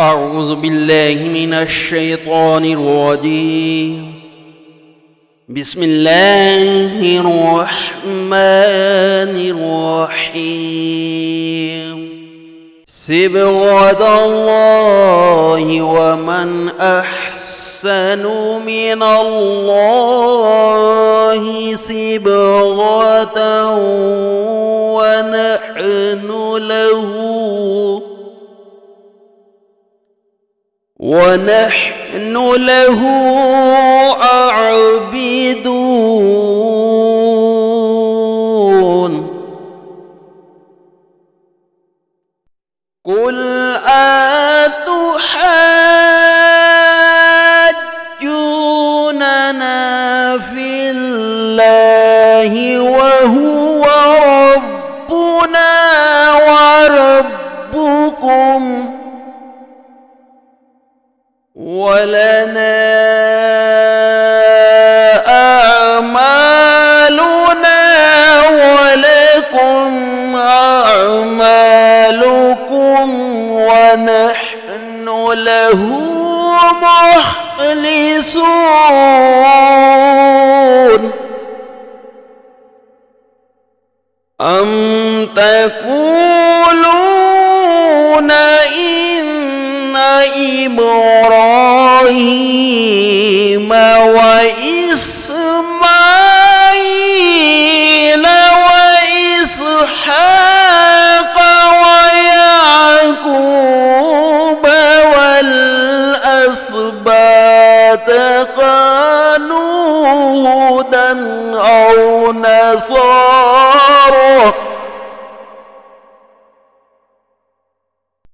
أعوذ بالله من الشيطان الرجيم. بسم الله الرحمن الرحيم. صبغة الله ومن أحسن من الله صبغة ونحن له عابدون. قل أتحاجوننا في الله وهو ربنا وربكم ولنا أعمالنا ولكم أعمالكم ونحن له مخلصون. أم تقولون إن إبراهيم وإسماعيل وإسحاق ويعقوب والأسباط كانوا هودا أو نصارى؟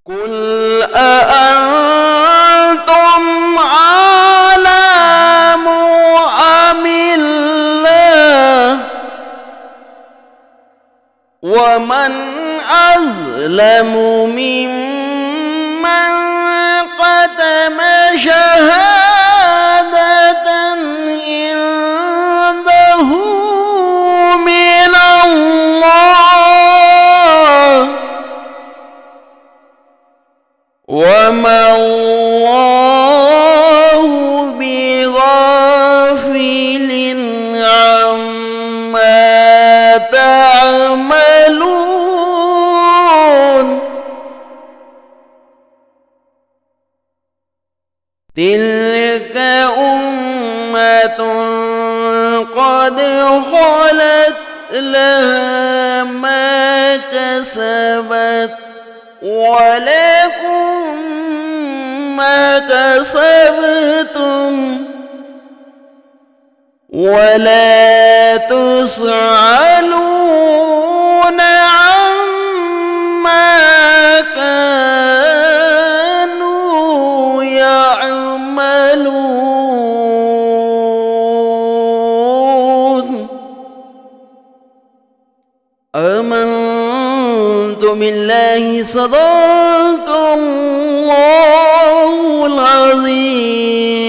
قل أأنتم أعلم أم الله؟ ومن أظلم ممن كتم شهادة عنده من الله وما الله بغافل عما تعملون. تلك أمة قد خلت لها ما كسبت ولكم ما كسبتم ولا تسألون عما كانوا يعملون. آمنت بالله صدق الله العظيم.